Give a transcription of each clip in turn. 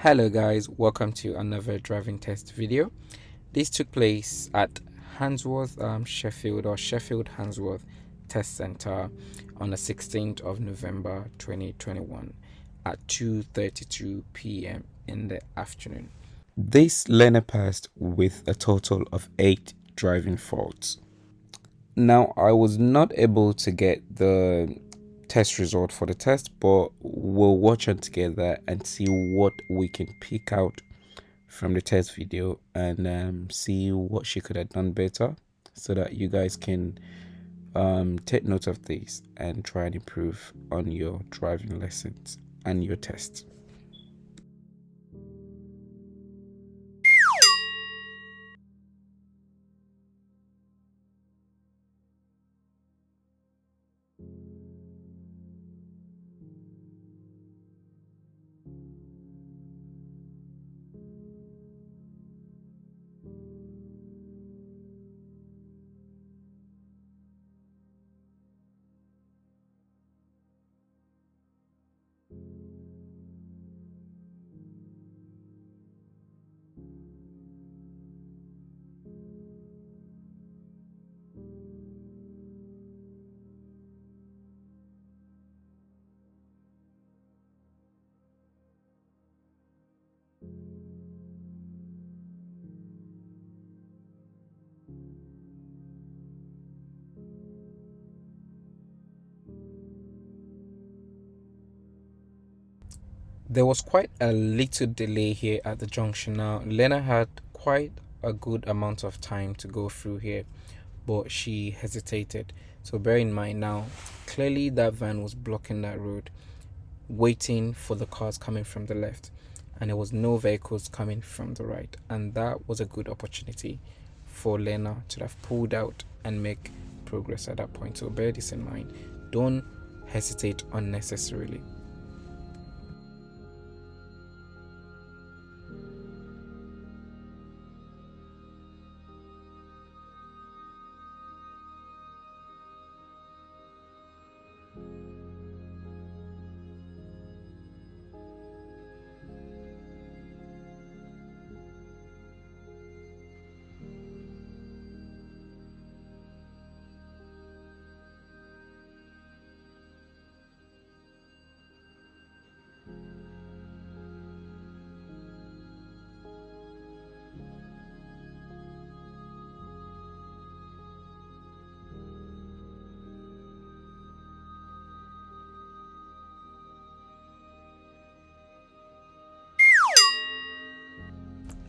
Hello guys, welcome to another driving test video. This took place at Handsworth, Sheffield Handsworth Test Center on the 16th of November 2021 at 2:32 p.m. in the afternoon. This learner passed with a total of 8 driving faults. Now, I was not able to get the test result for the test, but we'll watch it together and see what we can pick out from the test video and see what she could have done better, so that you guys can take note of this and try and improve on your driving lessons and your tests. There was quite a little delay here at the junction. Now, Lena had quite a good amount of time to go through here, but she hesitated. So bear in mind now, clearly that van was blocking that road, waiting for the cars coming from the left, and there was no vehicles coming from the right, and that was a good opportunity for Lena to have pulled out and make progress at that point. So bear this in mind. Don't hesitate unnecessarily.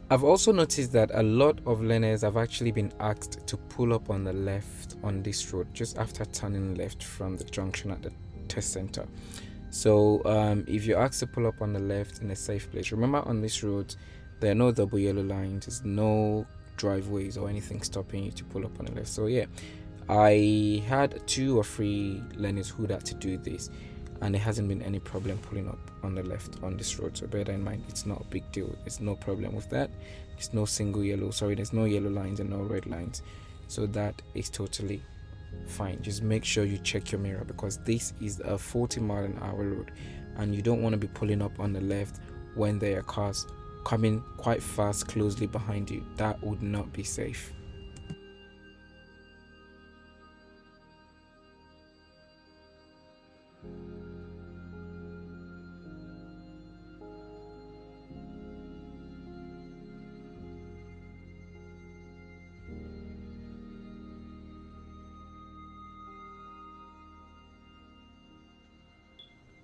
I've also noticed that a lot of learners have actually been asked to pull up on the left on this road just after turning left from the junction at the test center. So if you're asked to pull up on the left in a safe place, remember on this road there are no double yellow lines, there's no driveways or anything stopping you to pull up on the left. So yeah, I had 2 or 3 learners who had to do this, and there hasn't been any problem pulling up on the left on this road. So bear that in mind, it's not a big deal, there's no problem with that. There's no there's no yellow lines and no red lines, so that is totally fine. Just make sure you check your mirror, because this is a 40-mile-an-hour road and you don't want to be pulling up on the left when there are cars coming quite fast closely behind you. That would not be safe.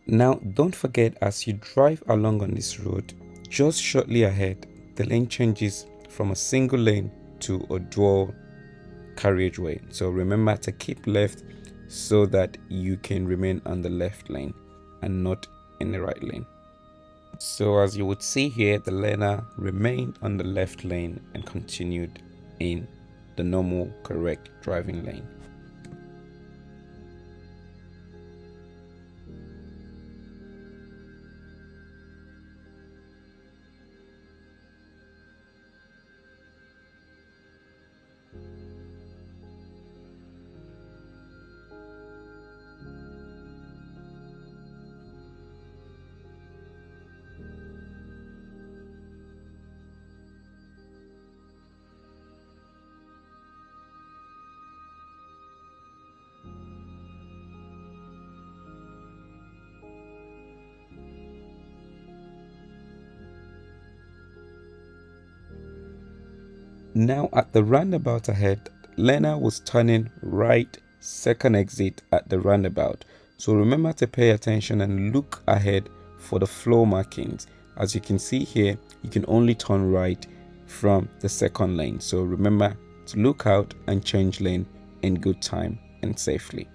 Now, don't forget, as you drive along on this road, just shortly ahead, the lane changes from a single lane to a dual carriageway. So remember to keep left so that you can remain on the left lane and not in the right lane. So as you would see here, the learner remained on the left lane and continued in the normal, correct driving lane. Now at the roundabout ahead, learner was turning right, second exit at the roundabout. So remember to pay attention and look ahead for the floor markings. As you can see here, you can only turn right from the second lane. So remember to look out and change lane in good time and safely.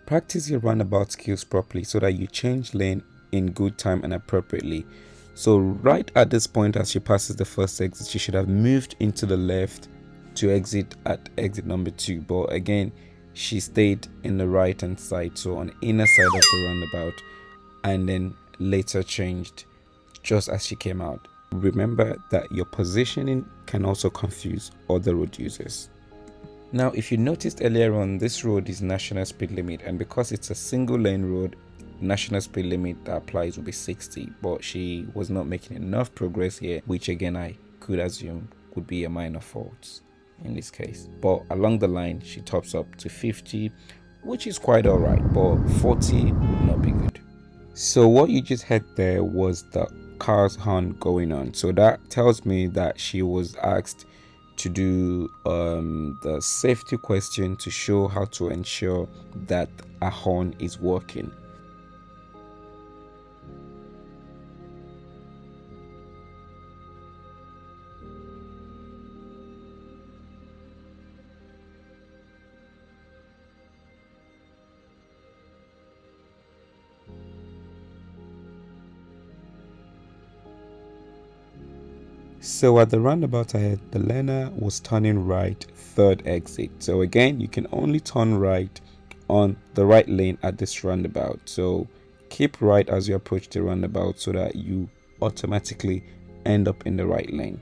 Practice your roundabout skills properly so that you change lane in good time and appropriately. So right at this point, as she passes the first exit, she should have moved into the left to exit at exit number 2. But again, she stayed in the right hand side, so on the inner side of the roundabout, and then later changed just as she came out. Remember that your positioning can also confuse other road users. Now, if you noticed earlier on, this road is national speed limit, and because it's a single lane road, national speed limit that applies will be 60, but she was not making enough progress here, which again I could assume would be a minor fault in this case. But along the line, she tops up to 50, which is quite alright, but 40 would not be good. So what you just heard there was the car's horn going on, so that tells me that she was asked to do the safety question to show how to ensure that a horn is working. So at the roundabout ahead, the learner was turning right, third exit. So again, you can only turn right on the right lane at this roundabout. So keep right as you approach the roundabout so that you automatically end up in the right lane.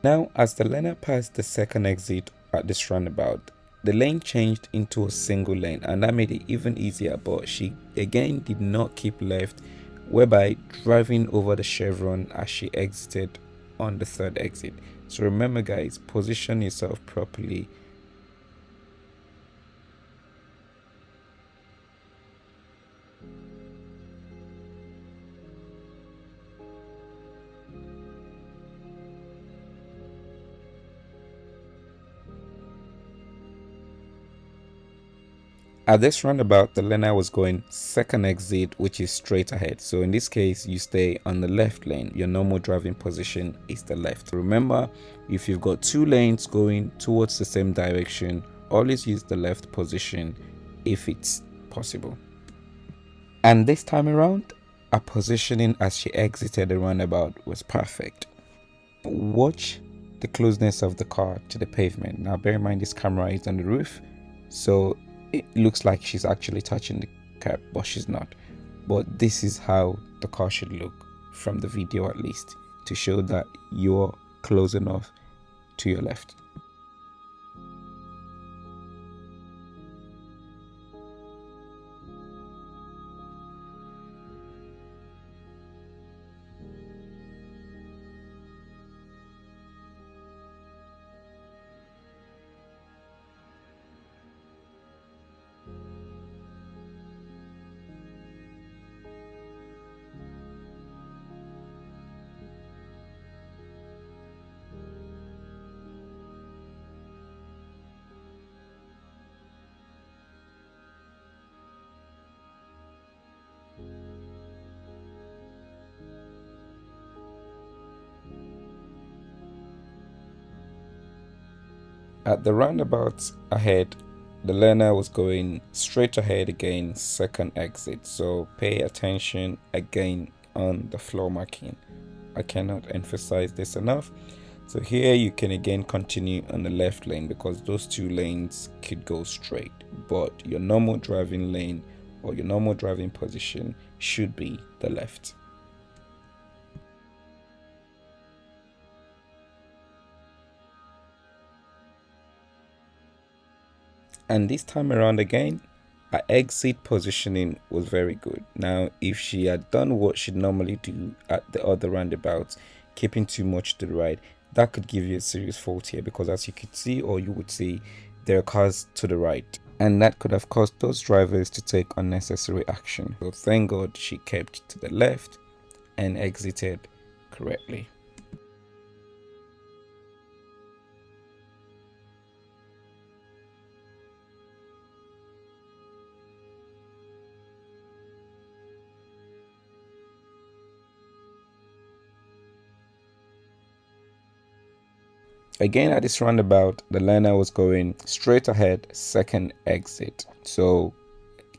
Now, as the learner passed the second exit at this roundabout, the lane changed into a single lane, and that made it even easier, but she again did not keep left, whereby driving over the chevron as she exited on the third exit. So remember guys, position yourself properly. At this roundabout, the learner was going second exit, which is straight ahead. So in this case, you stay on the left lane. Your normal driving position is the left. Remember, if you've got two lanes going towards the same direction, always use the left position if it's possible. And this time around, her positioning as she exited the roundabout was perfect. Watch the closeness of the car to the pavement. Now bear in mind this camera is on the roof, so it looks like she's actually touching the curb, but she's not. But this is how the car should look from the video, at least, to show that you're close enough to your left. At the roundabout ahead, the learner was going straight ahead again, second exit. So pay attention again on the floor marking. I cannot emphasize this enough. So here you can again continue on the left lane because those two lanes could go straight, but your normal driving lane or your normal driving position should be the left. And this time around again, her exit positioning was very good. Now, if she had done what she'd normally do at the other roundabouts, keeping too much to the right, that could give you a serious fault here, because as you could see, or you would see, there are cars to the right. and that could have caused those drivers to take unnecessary action. So thank God she kept to the left and exited correctly. Again, at this roundabout, the learner was going straight ahead, second exit. So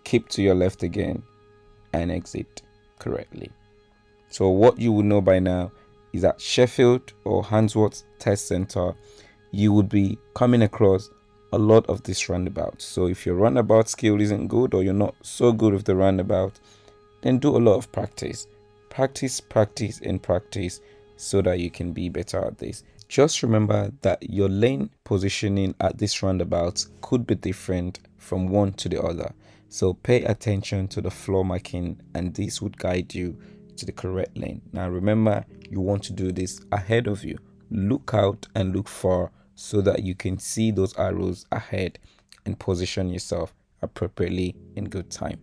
keep to your left again and exit correctly. So what you will know by now is that Sheffield or Handsworth Test Center, you would be coming across a lot of these roundabouts. So if your roundabout skill isn't good, or you're not so good with the roundabout, then do a lot of practice. Practice, practice, and practice so that you can be better at this. Just remember that your lane positioning at this roundabout could be different from one to the other. So pay attention to the floor marking, and this would guide you to the correct lane. Now remember, you want to do this ahead of you. Look out and look far so that you can see those arrows ahead and position yourself appropriately in good time.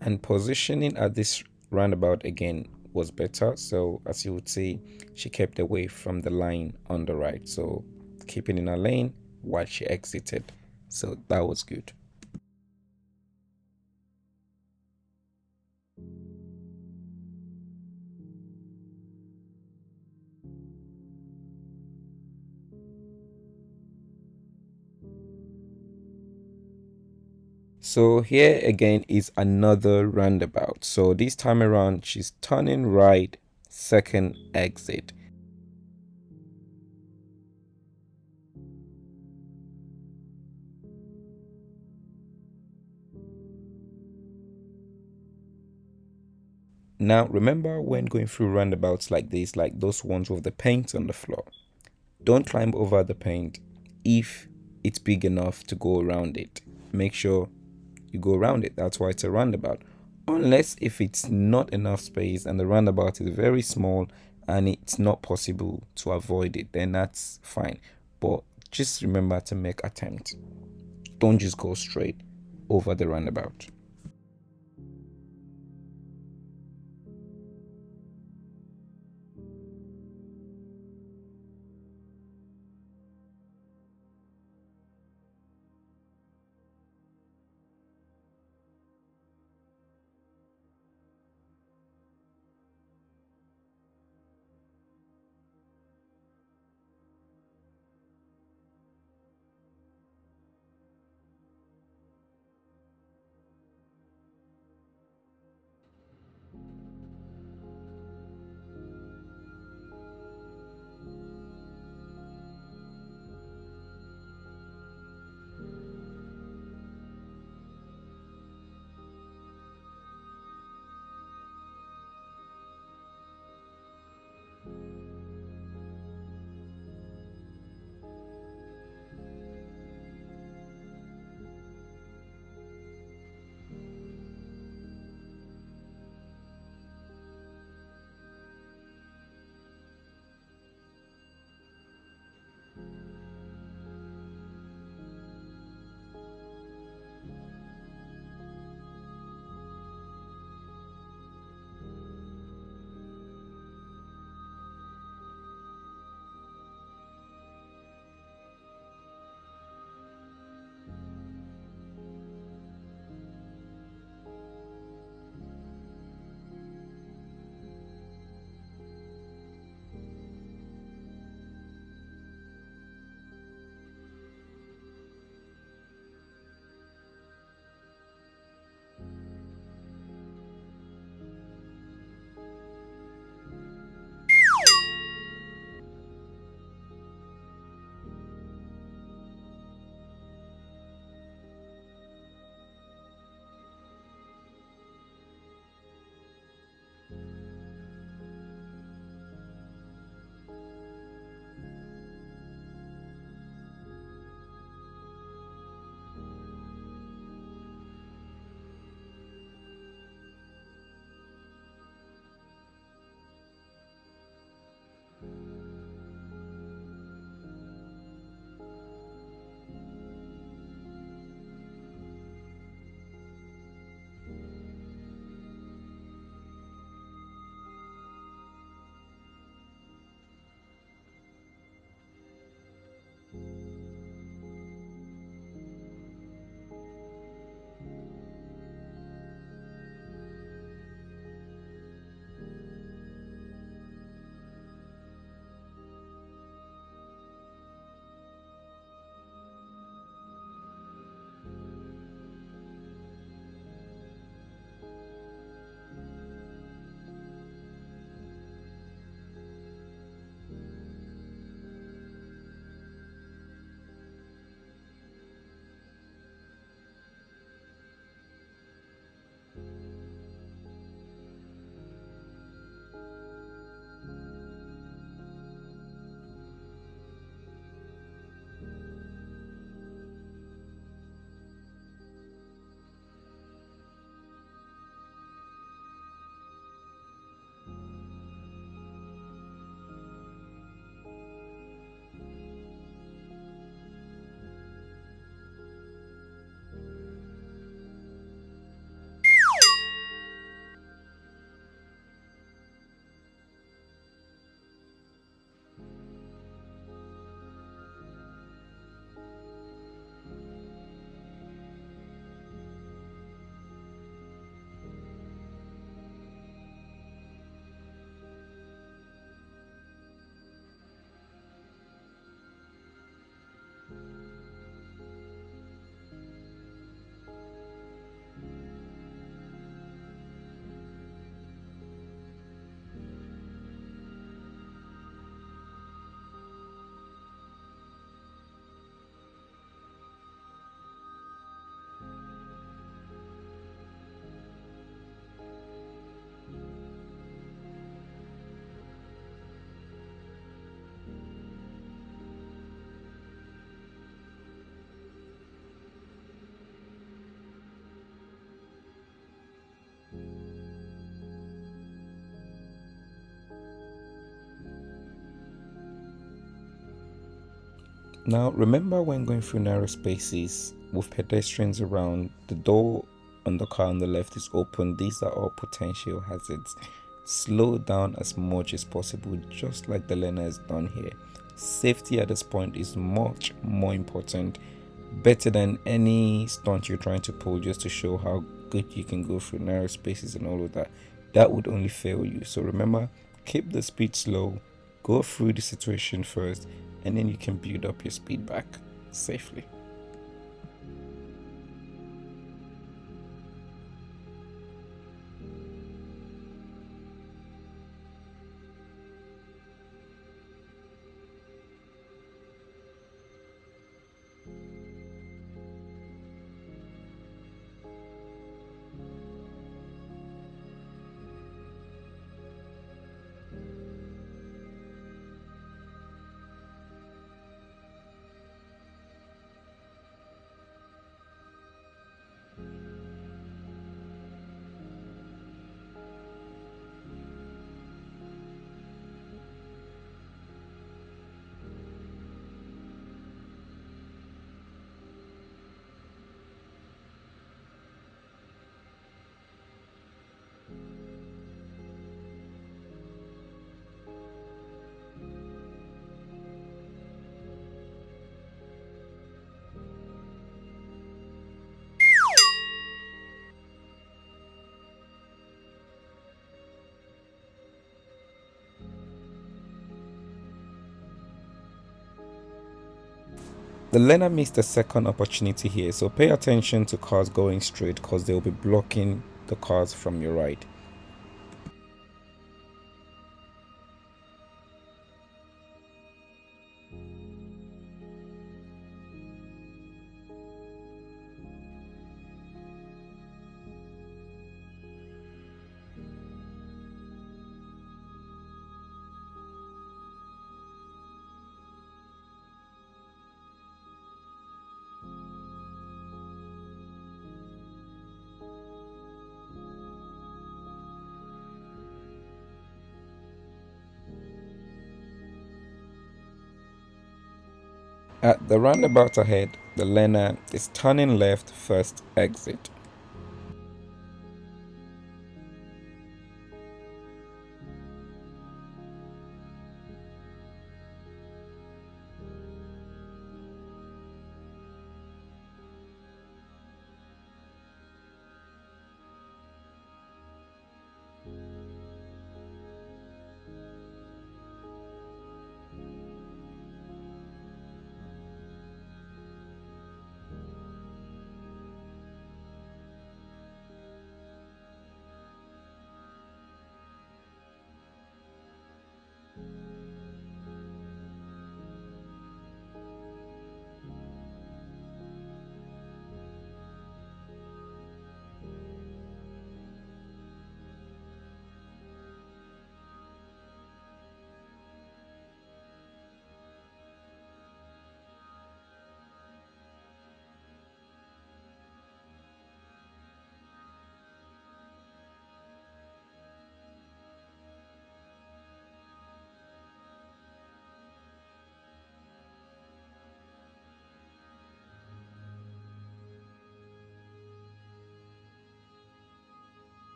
And positioning at this roundabout again was better. So as you would see, she kept away from the line on the right, so keeping in her lane while she exited. So that was good. So here again is another roundabout. So this time around, she's turning right, second exit. Now remember, when going through roundabouts like this, like those ones with the paint on the floor, don't climb over the paint if it's big enough to go around it. Make sure you go around it. That's why it's a roundabout. Unless if it's not enough space and the roundabout is very small and it's not possible to avoid it, then that's fine. But just remember to make attempt. Don't just go straight over the roundabout. Now remember, when going through narrow spaces with pedestrians around, the door on the car on the left is open. These are all potential hazards. Slow down as much as possible, just like the learner has done here. Safety at this point is much more important, better than any stunt you're trying to pull just to show how good you can go through narrow spaces and all of that. That would only fail you. So remember, keep the speed slow, go through the situation first, and then you can build up your speed back safely. The learner missed the second opportunity here, so pay attention to cars going straight because they'll be blocking the cars from your right. At the roundabout ahead, the learner is turning left first exit.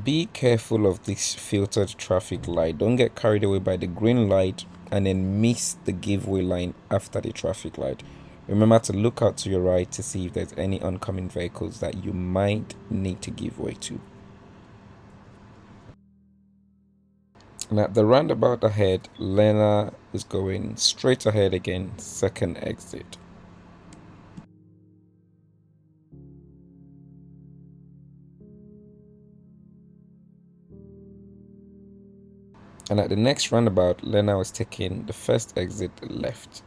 Be careful of this filtered traffic light. Don't get carried away by the green light and then miss the giveaway line after the traffic light. Remember to look out to your right to see if there's any oncoming vehicles that you might need to give way to. And at the roundabout ahead, Lena is going straight ahead again, second exit. And at the next roundabout, Lena was taking the first exit left.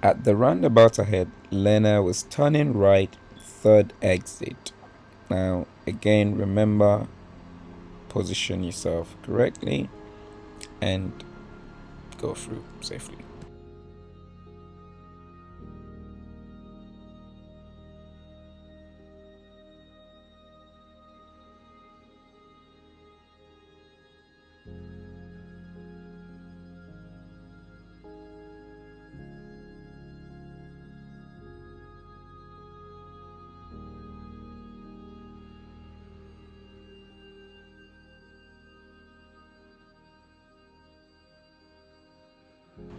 At the roundabout ahead, Lena was turning right, third exit. Now, again, remember, position yourself correctly and go through safely.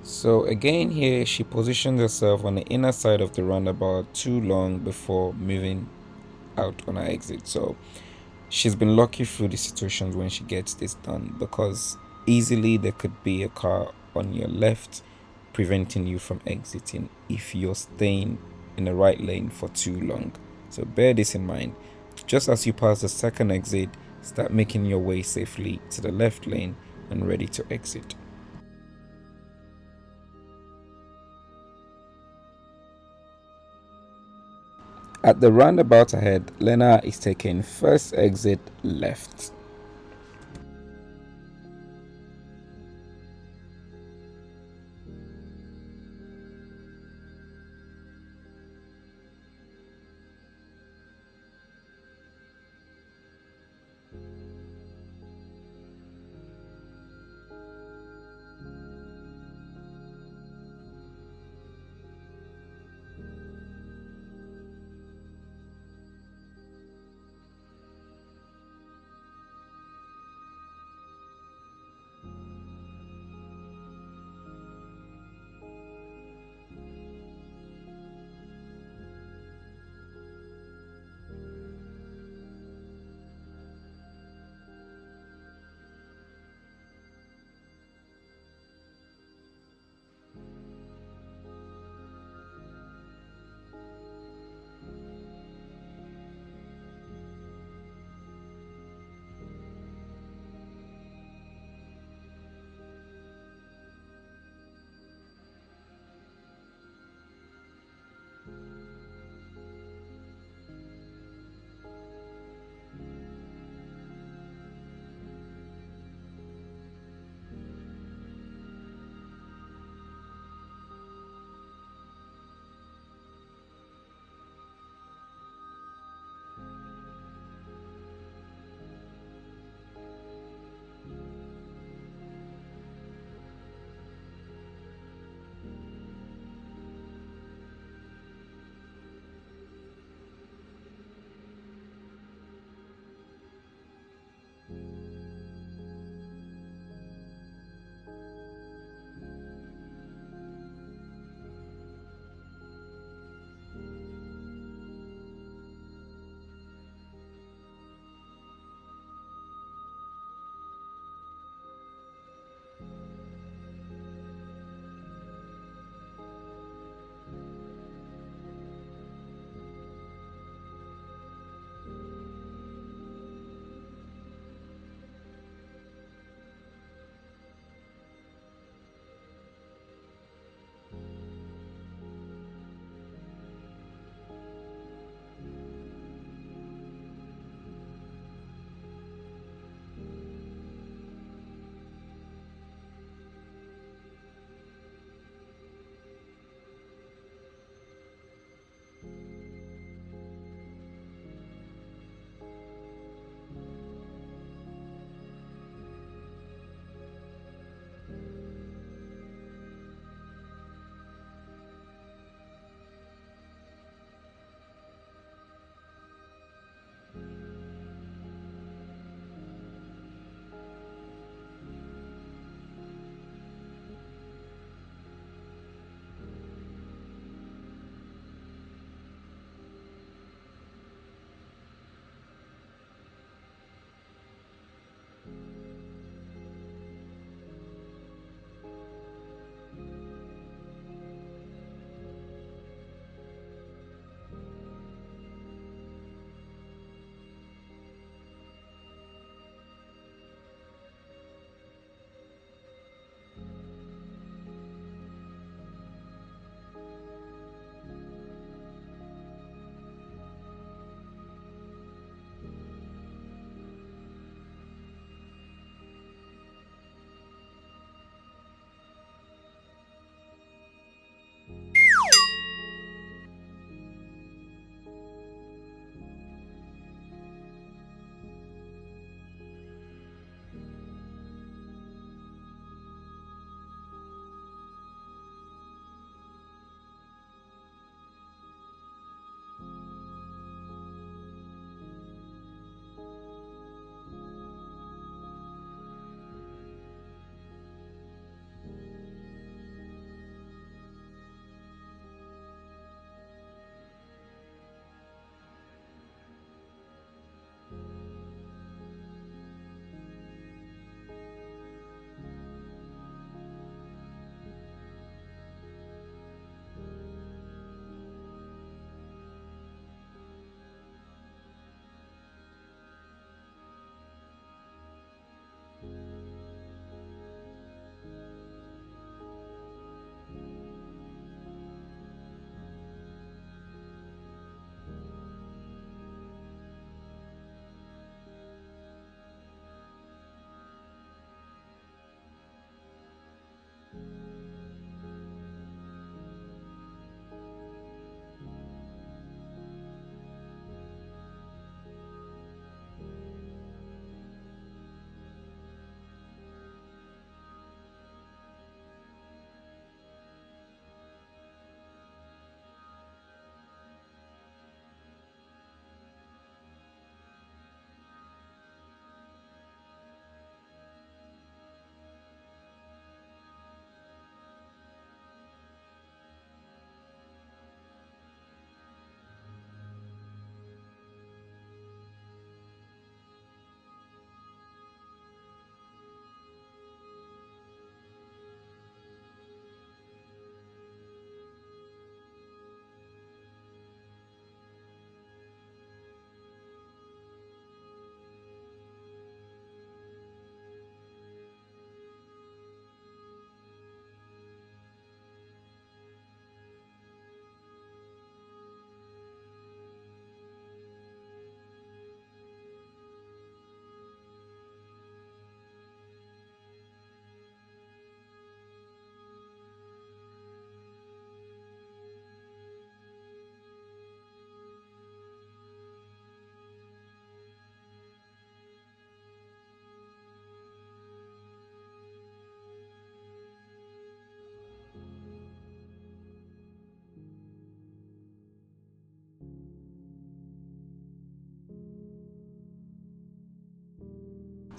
So again here, she positioned herself on the inner side of the roundabout too long before moving out on her exit. So she's been lucky through the situations when she gets this done, because easily there could be a car on your left preventing you from exiting if you're staying in the right lane for too long. So bear this in mind. Just as you pass the second exit, start making your way safely to the left lane and ready to exit. At the roundabout ahead, Lena is taking first exit left.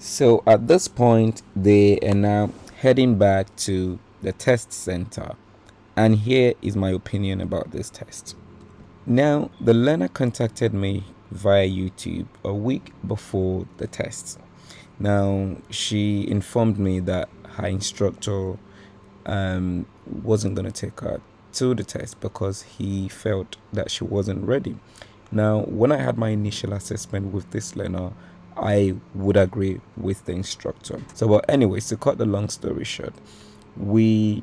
So at this point, they are now heading back to the test center. And here is my opinion about this test. Now, the learner contacted me via YouTube a week before the test. Now, she informed me that her instructor wasn't going to take her to the test because he felt that she wasn't ready. Now, when I had my initial assessment with this learner, I would agree with the instructor. So, but anyways, to cut the long story short, we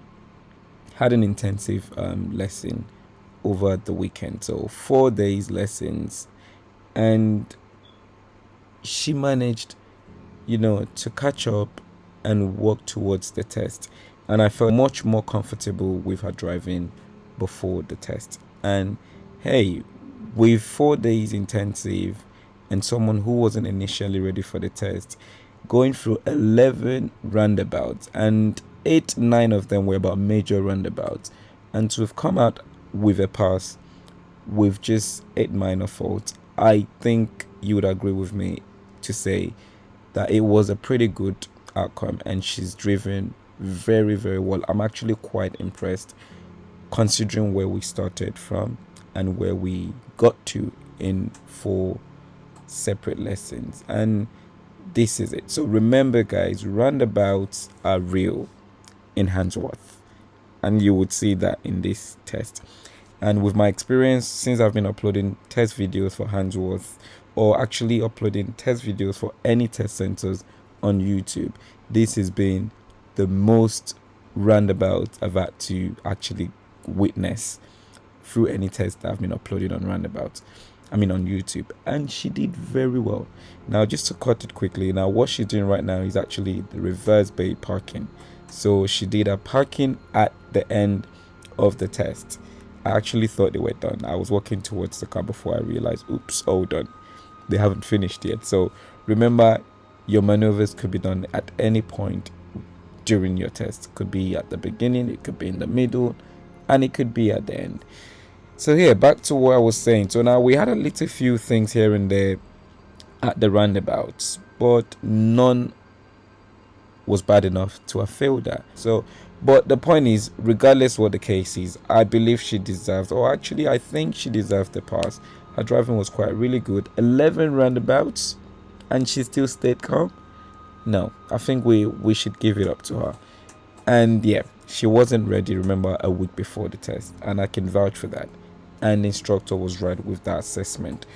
had an intensive lesson over the weekend. So 4 days lessons, and she managed, to catch up and work towards the test. And I felt much more comfortable with her driving before the test. And hey, with 4 days intensive and someone who wasn't initially ready for the test, going through 11 roundabouts, and 8-9 of them were about major roundabouts, and to have come out with a pass with just 8 minor faults, I think you would agree with me to say that it was a pretty good outcome, and she's driven very, very well. I'm actually quite impressed considering where we started from and where we got to in 4 separate lessons. And this is it. So remember, guys, roundabouts are real in Handsworth, and you would see that in this test. And with my experience, since I've been uploading test videos for Handsworth, or actually uploading test videos for any test centers on YouTube, this has been the most roundabout I've had to actually witness through any test that I've been uploading on roundabouts. On YouTube. And she did very well. Now, just to cut it quickly, now what she's doing right now is actually the reverse bay parking. So she did a parking at the end of the test. I actually thought they were done. I was walking towards the car before I realized, oops, hold on, they haven't finished yet. So remember, your maneuvers could be done at any point during your test. It could be at the beginning, it could be in the middle, and it could be at the end. So here, back to what I was saying. So now we had a little few things here and there at the roundabouts, but none was bad enough to have failed that. So, but the point is, regardless what the case is, I believe she deserved, or actually I think she deserved the pass. Her driving was quite really good. 11 roundabouts, and she still stayed calm. No, I think we should give it up to her. And yeah, she wasn't ready, remember, a week before the test, and I can vouch for that. And the instructor was right with that assessment.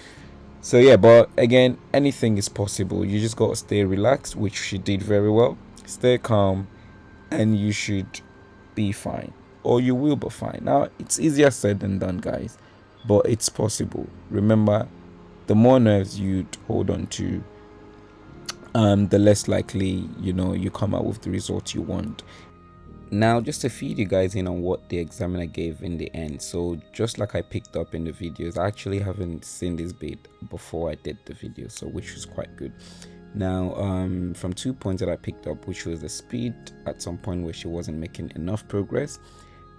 So yeah, but again, anything is possible. You just got to stay relaxed, which she did very well. Stay calm, and you should be fine, or you will be fine. Now, it's easier said than done, guys, but it's possible. Remember, the more nerves you hold on to, the less likely you come out with the result you want. Now, just to feed you guys in on what the examiner gave in the end. So just like I picked up in the videos, I actually haven't seen this bit before I did the video, so which was quite good. Now, from 2 points that I picked up, which was the speed at some point where she wasn't making enough progress,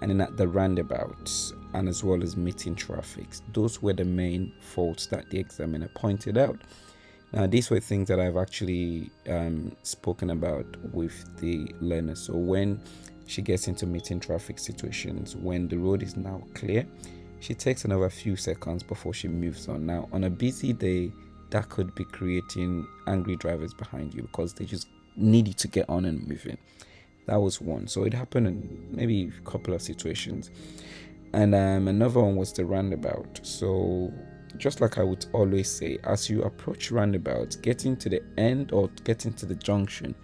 and then at the roundabouts, and as well as meeting traffic. Those were the main faults that the examiner pointed out. Now, these were things that I've actually spoken about with the learner. So when she gets into meeting traffic situations, when the road is now clear, she takes another few seconds before she moves on. Now, on a busy day, that could be creating angry drivers behind you because they just need you to get on and moving. That was one. So it happened in maybe a couple of situations. And another one was the roundabout. So just like I would always say, as you approach roundabouts, getting to the end or getting to the junction,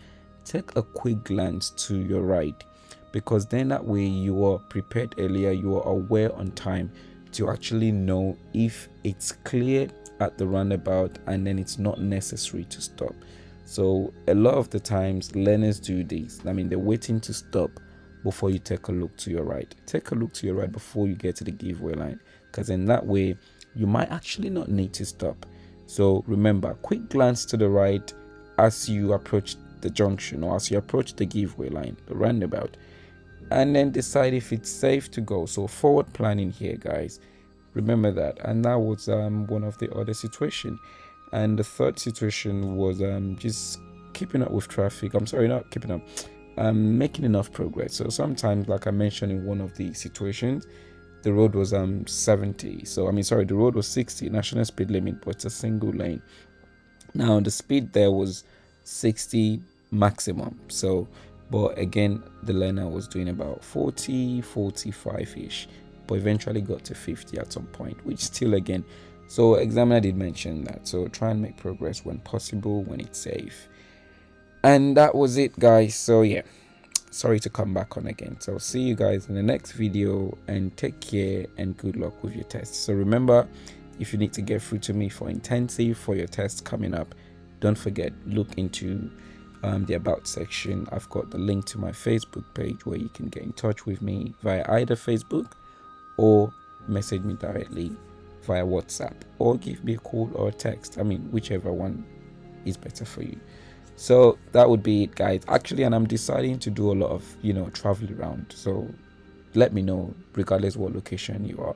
take a quick glance to your right, because then that way you are prepared earlier, you are aware on time to actually know if it's clear at the roundabout and then it's not necessary to stop. So a lot of the times learners do this. They're waiting to stop before you take a look to your right. Take a look to your right before you get to the giveaway line, because in that way you might actually not need to stop. So remember, quick glance to the right as you approach the junction or as you approach the giveaway line, the roundabout, and then decide if it's safe to go. So forward planning here, guys. Remember that. And that was one of the other situation. And the third situation was just keeping up with traffic. I'm sorry, not keeping up. Making enough progress. So sometimes, like I mentioned in one of the situations, the road was 70. So the road was 60 national speed limit, but it's a single lane. Now the speed there was 60 maximum. So, but again, the learner was doing about 40, 45 ish, but eventually got to 50 at some point, which still, again, so examiner did mention that. So try and make progress when possible, when it's safe. And that was it, guys. So yeah, sorry to come back on again. So I'll see you guys in the next video, and take care and good luck with your tests. So remember, if you need to get through to me for intensive for your tests coming up, don't forget, look into the about section. I've got the link to my Facebook page where you can get in touch with me via either Facebook or message me directly via WhatsApp, or give me a call or a text. Whichever one is better for you. So that would be it, guys. Actually, and I'm deciding to do a lot of travel around, so let me know, regardless what location you are,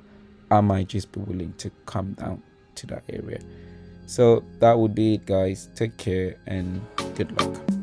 I might just be willing to come down to that area. So that would be it, guys. Take care and good luck.